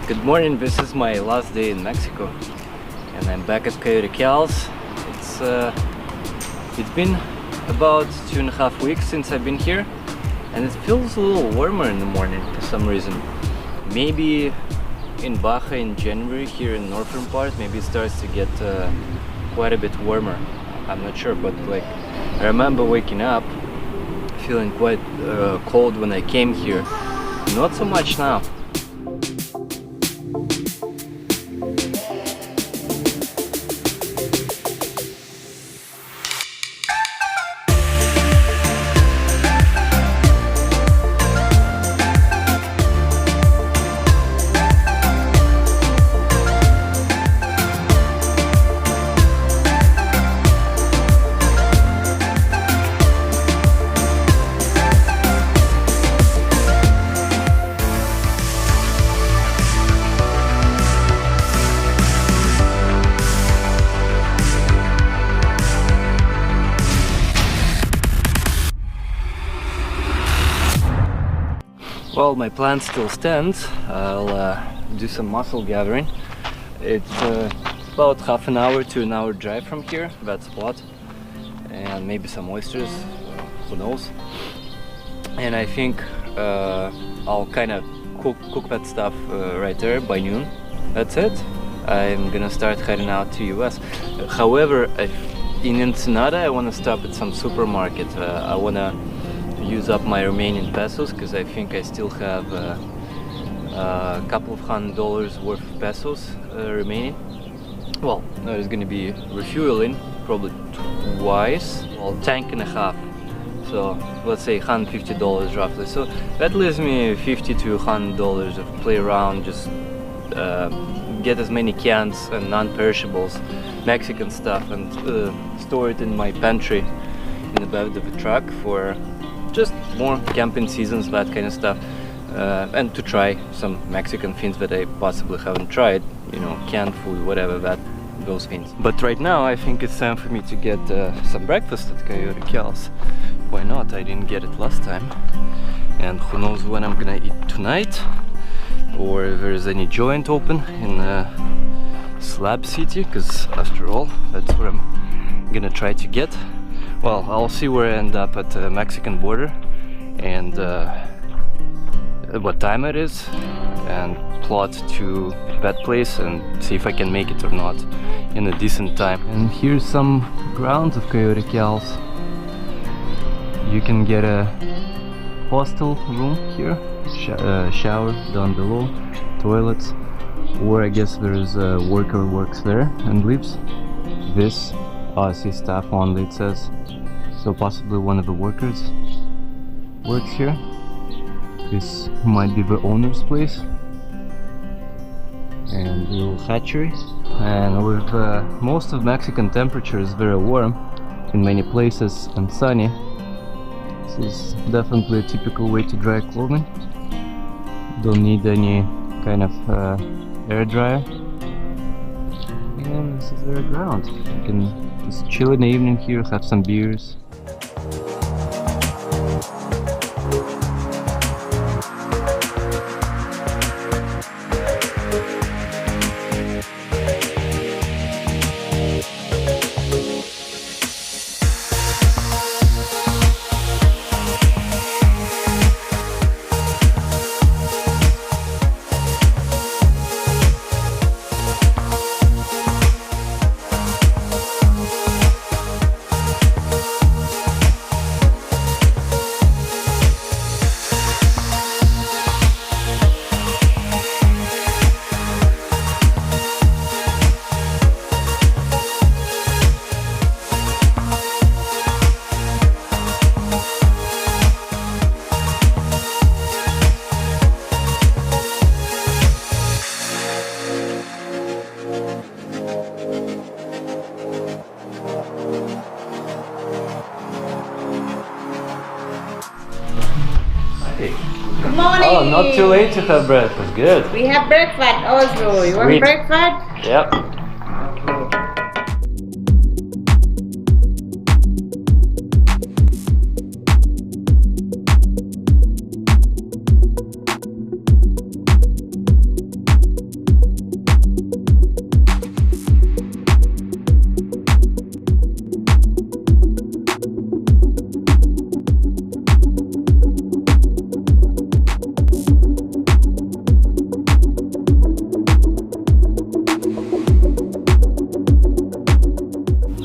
Good morning, this is my last day in Mexico and I'm back at Coyote Cal's. It's been about 2.5 weeks since I've been here and it feels a little warmer in the morning for some reason. Maybe in Baja in January here in northern part, maybe it starts to get quite a bit warmer. I'm not sure, but like I remember waking up feeling quite cold when I came here. Not so much now. Well, my plan still stands. I'll do some muscle gathering. It's about half an hour to an hour drive from here, that spot, and maybe some oysters, who knows. And I think I'll kind of cook that stuff right there by noon. That's it. I'm gonna start heading out to US. However, in Ensenada I want to stop at some supermarket. I want to use up my remaining pesos because I think I still have a couple of $100 worth of pesos remaining. Well, there's gonna be refueling probably twice, well, tank and a half, so let's say $150 roughly. So that leaves me $50 to $100 of play around, just get as many cans and non-perishables Mexican stuff and store it in my pantry in the back of the truck for just more camping seasons, that kind of stuff, and to try some Mexican things that I possibly haven't tried, you know, canned food, whatever, those things. But right now I think it's time for me to get some breakfast at Coyote Cal's. Why not? I didn't get it last time, and who knows when I'm gonna eat tonight, or if there's any joint open in Slab City, because after all that's what I'm gonna try to get. Well, I'll see where I end up at the Mexican border and what time it is, and plot to that place and see if I can make it or not in a decent time. And here's some grounds of Coyote Cal's. You can get a hostel room here, shower down below, toilets, or I guess there's a worker works there and lives. This Aussie staff only, it says, so possibly one of the workers works here. This might be the owner's place, and a little hatchery. And with most of Mexican temperatures very warm in many places and sunny, this is definitely a typical way to dry clothing. Don't need any kind of air dryer, and this is their ground. You can just chill in the evening here, have some beers. Morning. Oh, not too late to have breakfast. Good. We have breakfast also. You want Sweet. breakfast? Yep.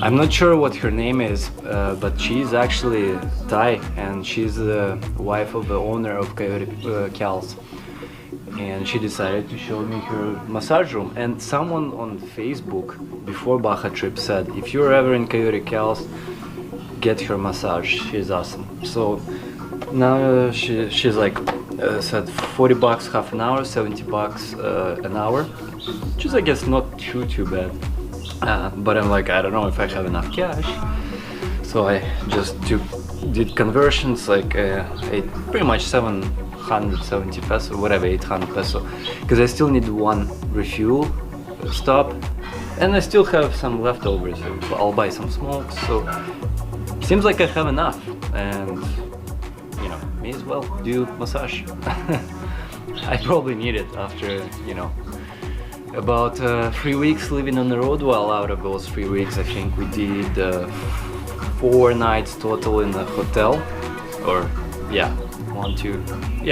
I'm not sure what her name is, but she's actually Thai, and she's the wife of the owner of Coyote Cals. And she decided to show me her massage room. And someone on Facebook before Baja trip said, if you're ever in Coyote Cals, get her massage. She's awesome. So now she's like said $40 half an hour, $70 an hour, which is I guess not too bad. But I'm like, I don't know if I have enough cash. So I just did conversions, like pretty much 770 peso, whatever, 800 peso, because I still need one refuel stop, and I still have some leftovers. I'll buy some smokes, so seems like I have enough, and you know, may as well do massage. I probably need it after, you know, about 3 weeks living on the road. Well, out of those 3 weeks, I think we did 4 nights total in the hotel, or yeah,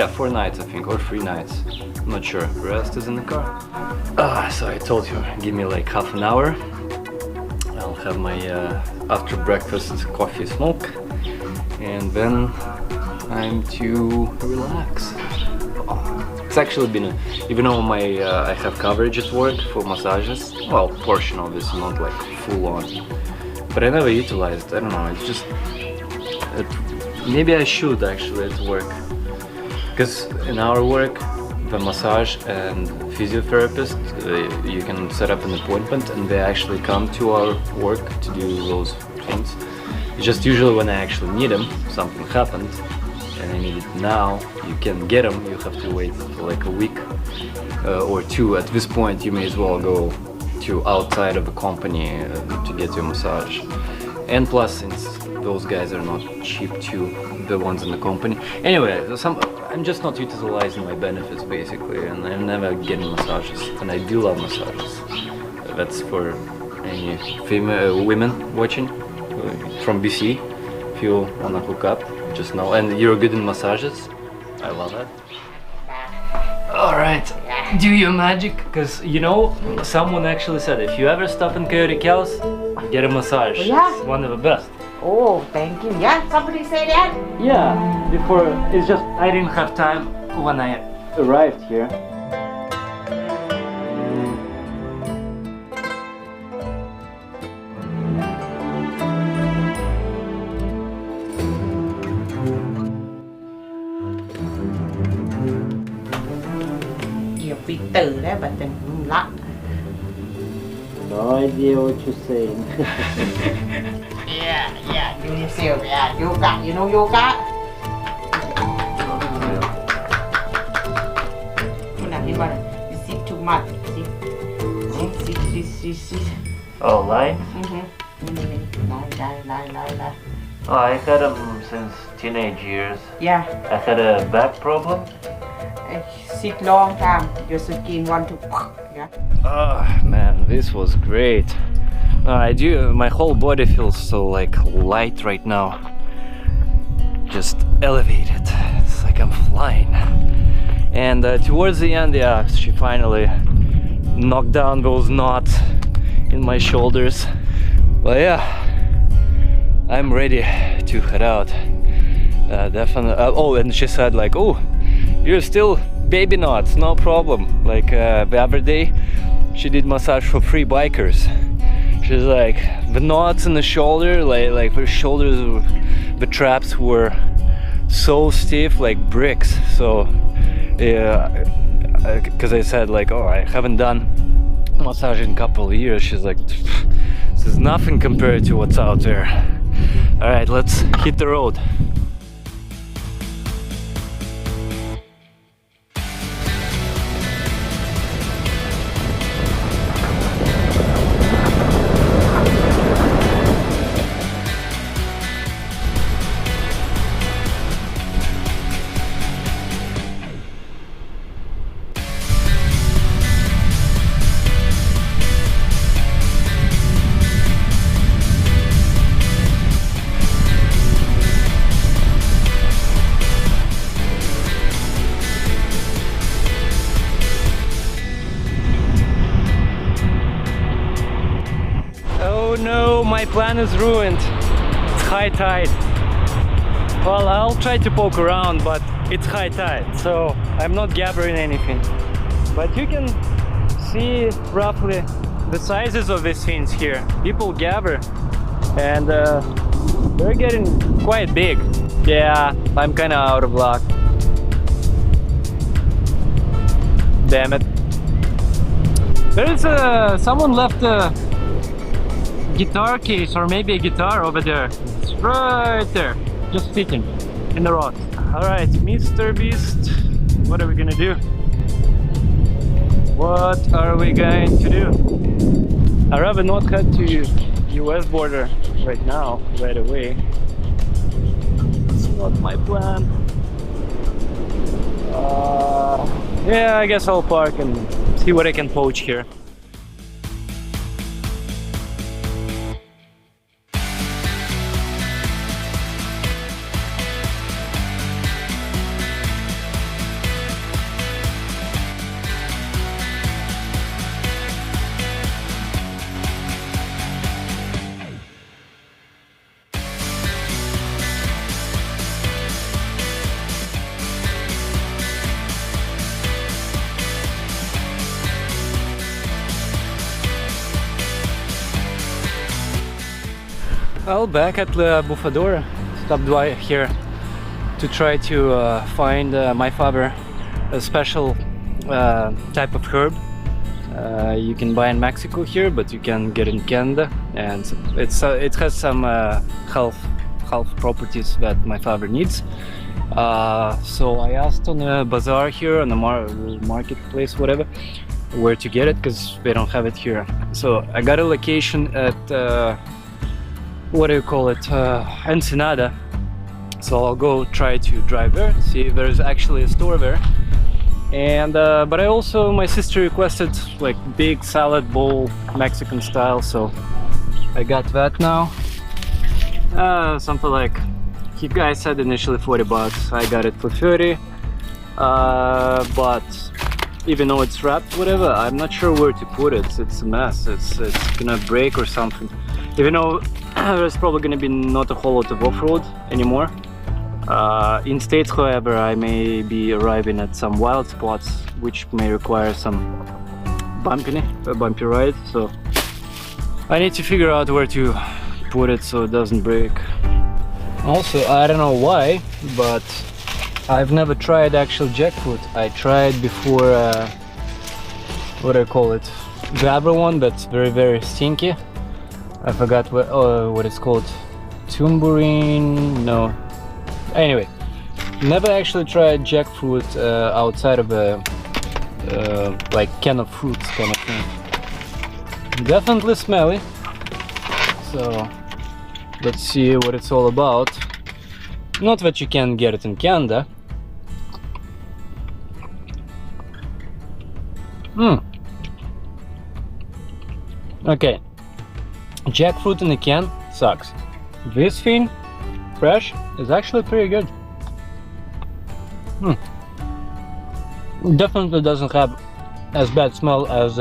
4 nights I think, or 3 nights, I'm not sure. The rest is in the car. So I told you, give me like half an hour. I'll have my after breakfast coffee smoke, and then I'm to relax. It's actually been even though I have coverage at work for massages, well, portion of this, not like full on, but I never utilized. I don't know, it's just maybe I should actually at work, because in our work, the massage and physiotherapist, you can set up an appointment and they actually come to our work to do those things. It's just usually when I actually need them, something happened and I need it now, you can get them. You have to wait for like a week or 2. At this point you may as well go to outside of the company to get your massage. And plus, since those guys are not cheap too, the ones in the company. Anyway, I'm just not utilizing my benefits basically, and I'm never getting massages, and I do love massages. That's for any female women watching from BC. If you wanna hook up, just know. And you're good in massages, I love that. Alright, do your magic, because you know, someone actually said if you ever stop in Coyote Cals, get a massage. Yeah. It's one of the best. Oh, thank you. Yeah, somebody say that? Yeah, before, it's just I didn't have time when I arrived here. Nhiều phi tử đấy, but then lạ. No idea what you're saying. Yeah, do yourself, yeah, yoga, you know yoga? You sit too much, sit. Oh, lie? Lie. Oh, I had them since teenage years. Yeah, I had a back problem. sit long time, your skin want to, yeah. Oh man, this was great. My whole body feels so like light right now. Just elevated. It's like I'm flying. And towards the end, yeah, she finally knocked down those knots in my shoulders. But yeah, I'm ready to head out. Definitely. Oh, and she said like, oh, you're still baby knots, no problem. Like the other day, she did massage for 3 bikers. She's like, the knots in the shoulder, like the shoulders, the traps were so stiff, like bricks. So, yeah, because I said like, oh, I haven't done massage in a couple of years. She's like, this is nothing compared to what's out there. All right, let's hit the road. no, my plan is ruined. It's high tide. Well, I'll try to poke around, but it's high tide, so I'm not gathering anything. But you can see roughly the sizes of these things here. People gather, and they're getting quite big. Yeah, I'm kind of out of luck. Damn it. There is someone left a guitar case, or maybe a guitar over there. It's right there, just sitting in the rock. Alright, Mr. Beast, what are we gonna do? What are we going to do? I'd rather not head to US border right now, right away. It's not my plan. Yeah, I guess I'll park and see what I can poach here. Well, back at the Bufador, stopped by here to try to find my father a special type of herb you can buy in Mexico here, but you can get in Canada, and it has some health properties that my father needs. So I asked on a bazaar here, on the marketplace, whatever, where to get it, because they don't have it here. So I got a location at what do you call it, Ensenada. So I'll go try to drive there, see if there's actually a store there. And but I also, my sister requested like big salad bowl, Mexican style, so I got that now. Something like, you guys said initially 40 bucks, I got it for 30. But even though it's wrapped, whatever, I'm not sure where to put it. It's a mess. It's gonna break or something. Even though there's probably gonna be not a whole lot of off-road anymore. In States, however, I may be arriving at some wild spots which may require some bumpy ride, so I need to figure out where to put it so it doesn't break. Also, I don't know why, but I've never tried actual jackfruit. I tried before, what do I call it, grabber one that's very stinky. I forgot what it's called. Tambourine? No. Anyway, never actually tried jackfruit outside of a like can of fruits kind of thing. Definitely smelly. So let's see what it's all about. Not that you can get it in Canada. Okay. Jackfruit in a can sucks. This thing, fresh, is actually pretty good. Definitely doesn't have as bad smell as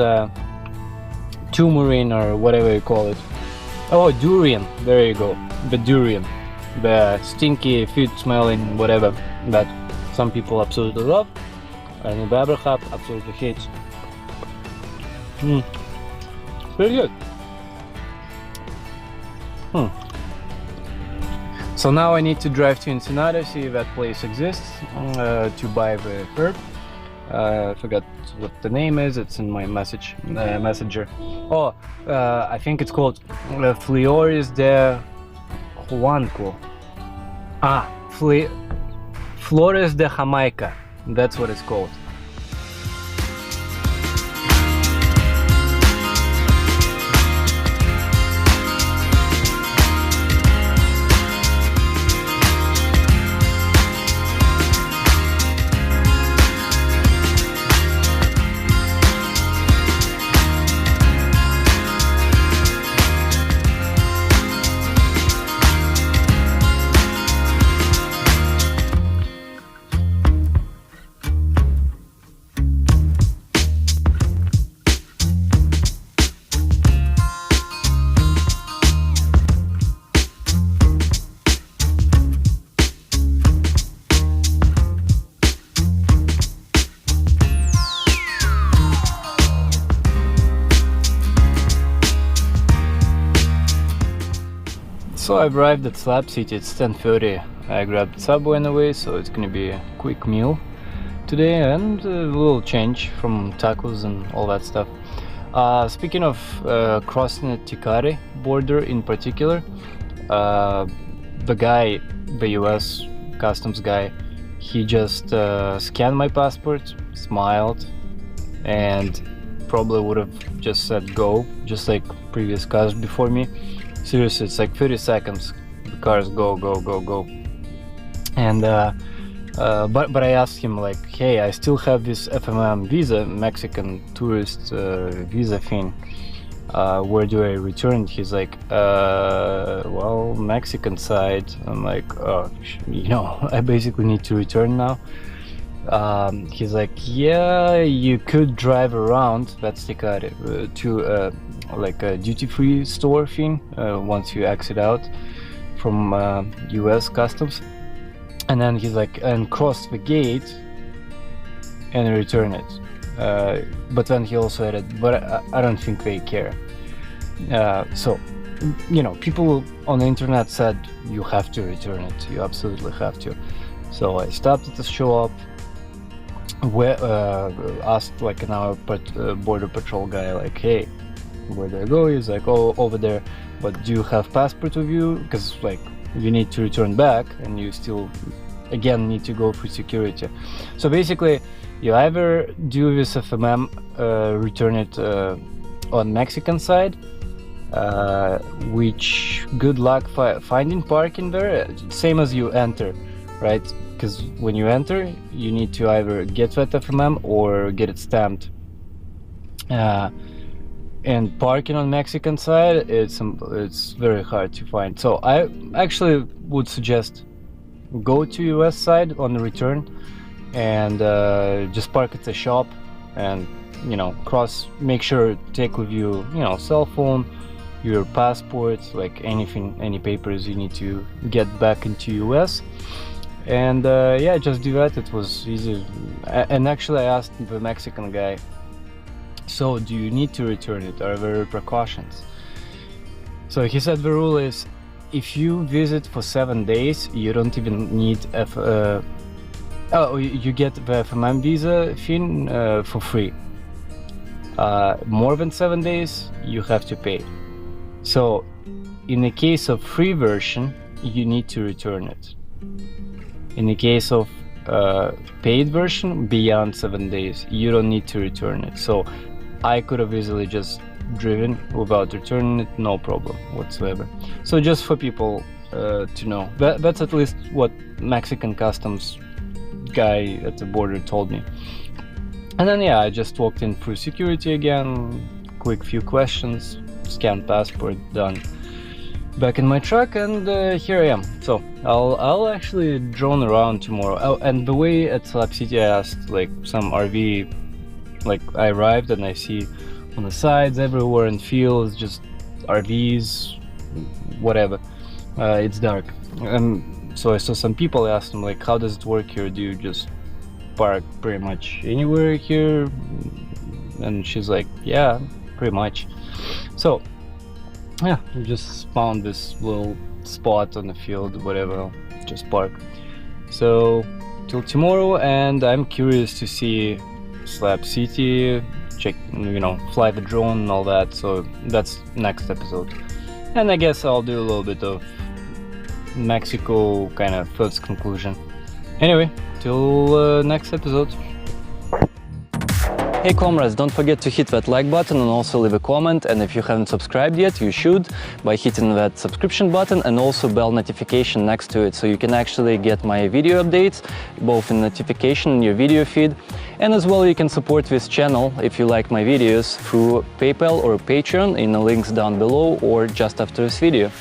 tambourine or whatever you call it. Oh, durian, there you go, the durian. The stinky, food smelling whatever that some people absolutely love and the other half absolutely hates. Pretty good. So now I need to drive to Ensenada, see if that place exists, to buy the herb. I forgot what the name is, it's in my messenger. Oh, I think it's called Flores de Juanco. Flores de Jamaica, that's what it's called. So I've arrived at Slab City. It's 10:30. I grabbed Subway on the way, so it's gonna be a quick meal today, and we'll change from tacos and all that stuff. Speaking of crossing the Ticari border in particular, the guy, the US customs guy, he just scanned my passport, smiled, and probably would have just said go, just like previous cars before me. Seriously, it's like 30 seconds, the cars go, go, go, go. And but I asked him, like, hey, I still have this FMM visa, Mexican tourist visa thing. Where do I return? He's like, well, Mexican side. I'm like, oh, you know, I basically need to return now. He's like, yeah, you could drive around, that's Ticari, to like a duty-free store thing once you exit out from US customs. And then he's like, and cross the gate and return it. But then he also added, but I don't think they care. So, you know, people on the internet said you have to return it, you absolutely have to. So I stopped at the shop, asked like an hour border patrol guy, like, hey, where do I go? He's like, oh, over there. But do you have passport with you? Because like you need to return back, and you still again need to go through security. So basically, you either do this FMM, return it on Mexican side, which good luck finding parking there, same as you enter, right? Because when you enter, you need to either get that FMM or get it stamped. And parking on Mexican side, it's very hard to find. So I actually would suggest go to US side on the return and just park at the shop, and you know, make sure to take with you, you know, cell phone, your passport, like anything, any papers you need to get back into US. And yeah, just do that. It was easy. And actually I asked the Mexican guy, so do you need to return it? Are there precautions? So he said the rule is, if you visit for 7 days, you don't even need you get the FMM visa thing for free. More than 7 days, you have to pay. So in the case of free version, you need to return it. In the case of paid version, beyond 7 days, you don't need to return it. So I could have easily just driven without returning it, no problem whatsoever. So just for people to know, that's at least what Mexican customs guy at the border told me. And then yeah, I just walked in through security again, quick few questions, scan passport, done. Back in my truck, and here I am. So I'll actually drone around tomorrow. Oh, and the way at Slab City, I asked like some RV, like I arrived and I see on the sides everywhere in fields just RVs, whatever. It's dark, and so I saw some people. I asked them like, how does it work here? Do you just park pretty much anywhere here? And she's like, yeah, pretty much. So yeah, we just found this little spot on the field, whatever, just park. So till tomorrow, and I'm curious to see Slab City, check, you know, fly the drone and all that. So that's next episode. And I guess I'll do a little bit of Mexico kind of first conclusion. Anyway, till next episode. Hey comrades, don't forget to hit that like button and also leave a comment, and if you haven't subscribed yet, you should by hitting that subscription button and also bell notification next to it, so you can actually get my video updates both in notification in your video feed, and as well you can support this channel if you like my videos through PayPal or Patreon in the links down below or just after this video.